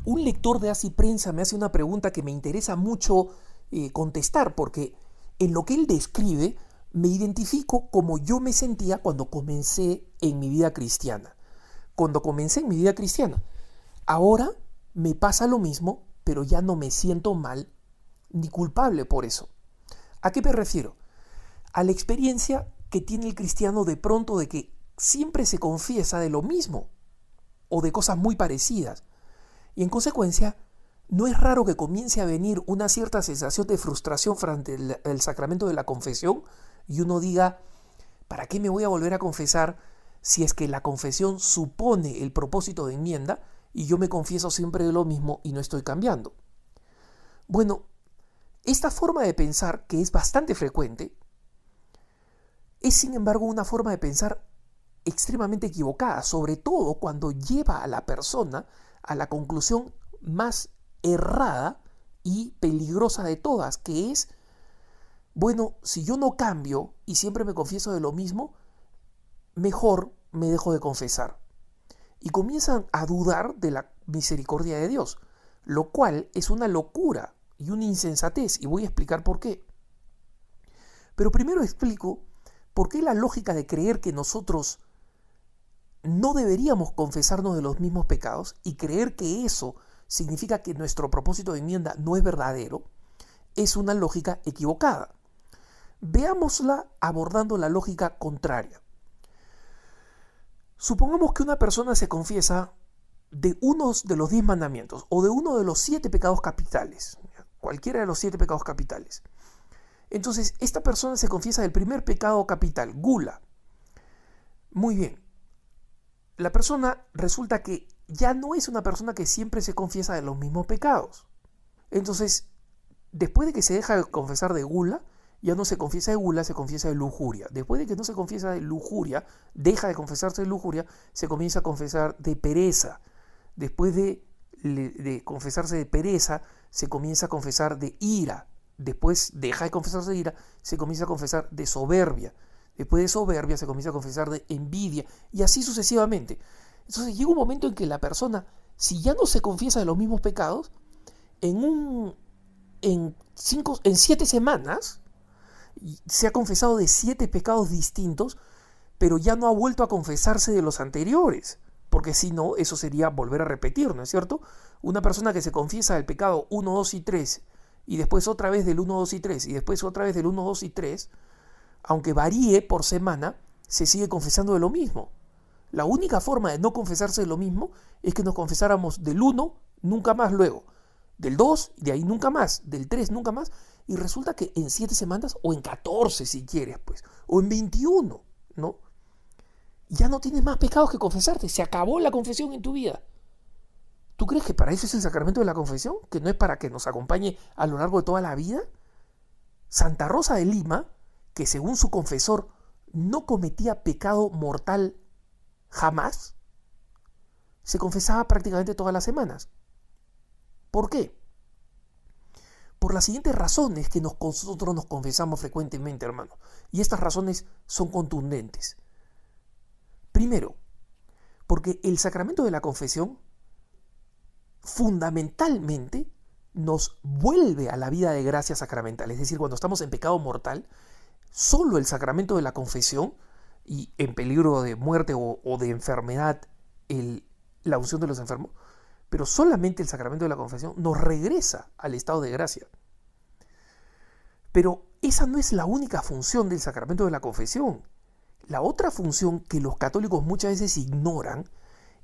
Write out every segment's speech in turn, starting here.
un lector de Así Prensa me hace una pregunta que me interesa mucho contestar, porque en lo que él describe me identifico como yo me sentía cuando comencé en mi vida cristiana. Cuando comencé en mi vida cristiana. Ahora me pasa lo mismo, pero ya no me siento mal ni culpable por eso. ¿A qué me refiero? A la experiencia que tiene el cristiano de pronto de que siempre se confiesa de lo mismo o de cosas muy parecidas. Y en consecuencia, no es raro que comience a venir una cierta sensación de frustración frente al sacramento de la confesión y uno diga, ¿para qué me voy a volver a confesar si es que la confesión supone el propósito de enmienda y yo me confieso siempre de lo mismo y no estoy cambiando? Bueno, esta forma de pensar, que es bastante frecuente, es sin embargo una forma de pensar extremadamente equivocada, sobre todo cuando lleva a la persona a la conclusión más errada y peligrosa de todas, que es, bueno, si yo no cambio y siempre me confieso de lo mismo, mejor me dejo de confesar. Y comienzan a dudar de la misericordia de Dios, lo cual es una locura y una insensatez, y voy a explicar por qué. Pero primero explico por qué la lógica de creer que nosotros no deberíamos confesarnos de los mismos pecados y creer que eso significa que nuestro propósito de enmienda no es verdadero, es una lógica equivocada. Veámosla abordando la lógica contraria. Supongamos que una persona se confiesa de uno de los 10 mandamientos o de uno de los 7 pecados capitales, cualquiera de los 7 pecados capitales. Entonces, esta persona se confiesa del primer pecado capital, gula. Muy bien. La persona resulta que ya no es una persona que siempre se confiesa de los mismos pecados. Entonces, después de que se deja de confesar de gula, ya no se confiesa de gula, se confiesa de lujuria. Después de que no se confiesa de lujuria, deja de confesarse de lujuria, se comienza a confesar de pereza. Después de confesarse de pereza, se comienza a confesar de ira. Después deja de confesarse de ira, se comienza a confesar de soberbia. Después de soberbia se comienza a confesar de envidia y así sucesivamente. Entonces llega un momento en que la persona, si ya no se confiesa de los mismos pecados, en 7 semanas se ha confesado de 7 pecados distintos, pero ya no ha vuelto a confesarse de los anteriores, porque si no, eso sería volver a repetir, ¿no es cierto? Una persona que se confiesa del pecado 1, 2 y 3, y después otra vez del 1, 2 y 3, y después otra vez del 1, 2 y 3, aunque varíe por semana, se sigue confesando de lo mismo. La única forma de no confesarse de lo mismo es que nos confesáramos del 1, nunca más luego, del 2, de ahí nunca más, del 3 nunca más, y resulta que en 7 semanas, o en 14 si quieres, pues, o en 21, ¿no? Ya no tienes más pecados que confesarte, se acabó la confesión en tu vida. ¿Tú crees que para eso es el sacramento de la confesión? ¿Que no es para que nos acompañe a lo largo de toda la vida? Santa Rosa de Lima, que según su confesor no cometía pecado mortal jamás, se confesaba prácticamente todas las semanas. ¿Por qué? Por las siguientes razones que nosotros nos confesamos frecuentemente, hermano. Y estas razones son contundentes. Primero, porque el sacramento de la confesión fundamentalmente nos vuelve a la vida de gracia sacramental. Es decir, cuando estamos en pecado mortal, solo el sacramento de la confesión y en peligro de muerte o de enfermedad, la unción de los enfermos, pero solamente el sacramento de la confesión nos regresa al estado de gracia. Pero esa no es la única función del sacramento de la confesión. La otra función que los católicos muchas veces ignoran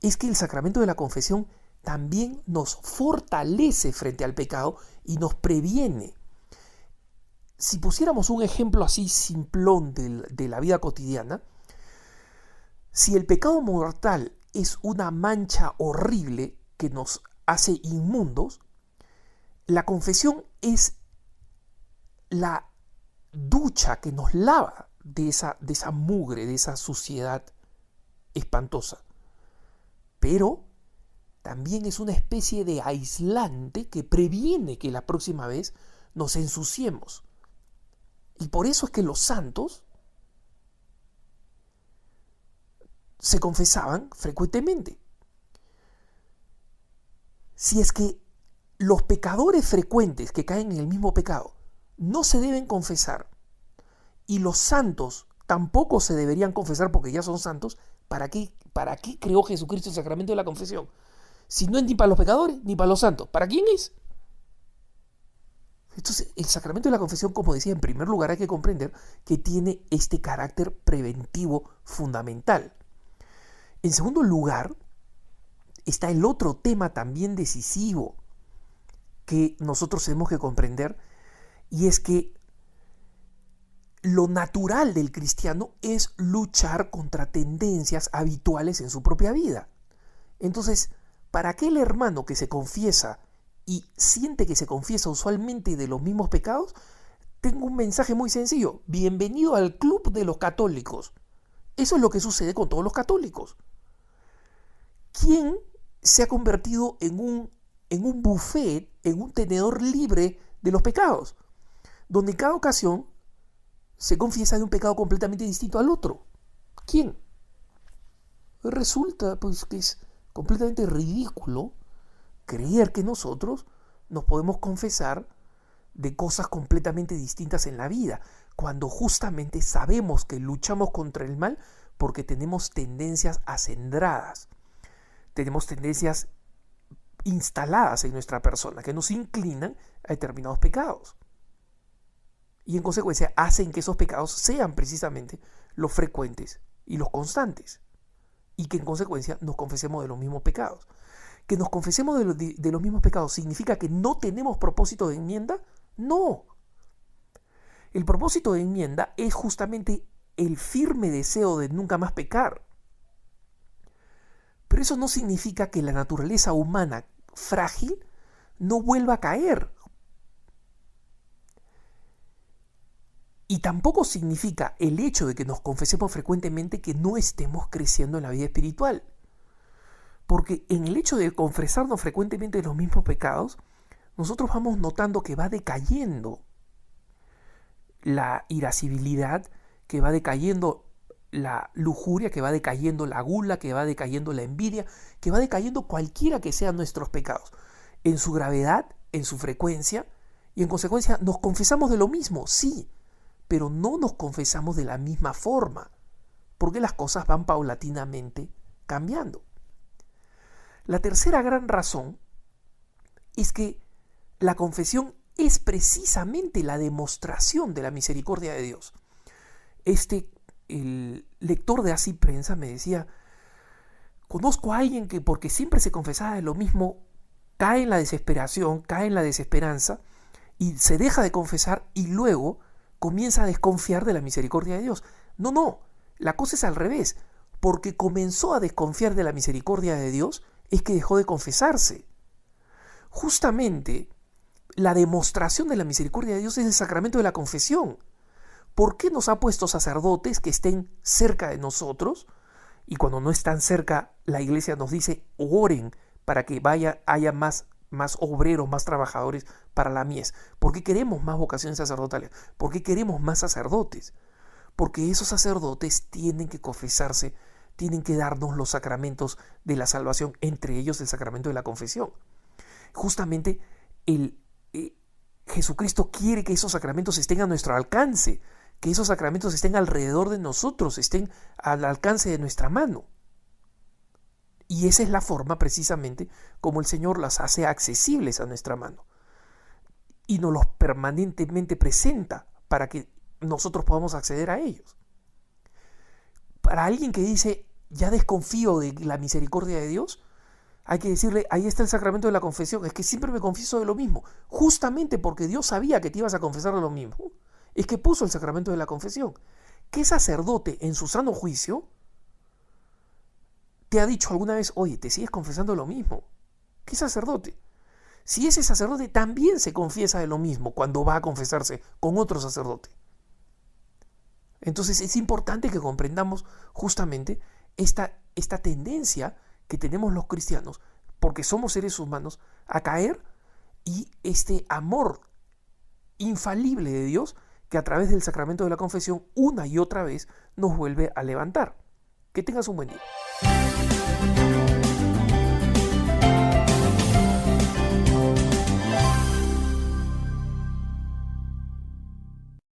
es que el sacramento de la confesión también nos fortalece frente al pecado y nos previene. Si pusiéramos un ejemplo así simplón de la vida cotidiana, si el pecado mortal es una mancha horrible que nos hace inmundos, la confesión es la ducha que nos lava de esa mugre, de esa suciedad espantosa. Pero también es una especie de aislante que previene que la próxima vez nos ensuciemos. Y por eso es que los santos se confesaban frecuentemente. Si es que los pecadores frecuentes que caen en el mismo pecado no se deben confesar y los santos tampoco se deberían confesar porque ya son santos, ¿para qué creó Jesucristo el sacramento de la confesión? Si no es ni para los pecadores ni para los santos, ¿para quién es? Entonces, el sacramento de la confesión, como decía, en primer lugar hay que comprender que tiene este carácter preventivo fundamental. En segundo lugar, está el otro tema también decisivo que nosotros tenemos que comprender, y es que lo natural del cristiano es luchar contra tendencias habituales en su propia vida. Entonces, para aquel hermano que se confiesa y siente que se confiesa usualmente de los mismos pecados, tengo un mensaje muy sencillo: bienvenido al club de los católicos. Eso es lo que sucede con todos los católicos. ¿Quién se ha convertido en un buffet, en un tenedor libre de los pecados, donde en cada ocasión se confiesa de un pecado completamente distinto al otro? ¿Quién? Resulta pues que es completamente ridículo creer que nosotros nos podemos confesar de cosas completamente distintas en la vida, cuando justamente sabemos que luchamos contra el mal porque tenemos tendencias acendradas, tenemos tendencias instaladas en nuestra persona que nos inclinan a determinados pecados. Y en consecuencia hacen que esos pecados sean precisamente los frecuentes y los constantes. Y que en consecuencia nos confesemos de los mismos pecados. ¿Que nos confesemos de los mismos pecados significa que no tenemos propósito de enmienda? No. El propósito de enmienda es justamente el firme deseo de nunca más pecar. Pero eso no significa que la naturaleza humana frágil no vuelva a caer. Y tampoco significa el hecho de que nos confesemos frecuentemente que no estemos creciendo en la vida espiritual. Porque en el hecho de confesarnos frecuentemente de los mismos pecados, nosotros vamos notando que va decayendo la irascibilidad, que va decayendo la lujuria, que va decayendo la gula, que va decayendo la envidia, que va decayendo cualquiera que sean nuestros pecados, en su gravedad, en su frecuencia, y en consecuencia nos confesamos de lo mismo, sí, pero no nos confesamos de la misma forma, porque las cosas van paulatinamente cambiando. La tercera gran razón es que la confesión es precisamente la demostración de la misericordia de Dios. El lector de Así Prensa me decía: conozco a alguien que porque siempre se confesaba de lo mismo, cae en la desesperación, cae en la desesperanza y se deja de confesar y luego comienza a desconfiar de la misericordia de Dios. No, la cosa es al revés. Porque comenzó a desconfiar de la misericordia de Dios es que dejó de confesarse. Justamente la demostración de la misericordia de Dios es el sacramento de la confesión. ¿Por qué nos ha puesto sacerdotes que estén cerca de nosotros? Y cuando no están cerca, la iglesia nos dice: oren para que haya más obreros, más trabajadores para la mies. ¿Por qué queremos más vocaciones sacerdotales? ¿Por qué queremos más sacerdotes? Porque esos sacerdotes tienen que confesarse, tienen que darnos los sacramentos de la salvación, entre ellos el sacramento de la confesión. Justamente Jesucristo quiere que esos sacramentos estén a nuestro alcance, que esos sacramentos estén alrededor de nosotros, estén al alcance de nuestra mano. Y esa es la forma precisamente como el Señor las hace accesibles a nuestra mano. Y nos los permanentemente presenta para que nosotros podamos acceder a ellos. Para alguien que dice: ya desconfío de la misericordia de Dios, hay que decirle: ahí está el sacramento de la confesión. Es que siempre me confieso de lo mismo. Justamente porque Dios sabía que te ibas a confesar de lo mismo, es que puso el sacramento de la confesión. ¿Qué sacerdote en su sano juicio te ha dicho alguna vez: oye, te sigues confesando de lo mismo? ¿Qué sacerdote? Si ese sacerdote también se confiesa de lo mismo cuando va a confesarse con otro sacerdote. Entonces es importante que comprendamos justamente esta tendencia que tenemos los cristianos, porque somos seres humanos, a caer, y este amor infalible de Dios que a través del sacramento de la confesión una y otra vez nos vuelve a levantar. Que tengas un buen día.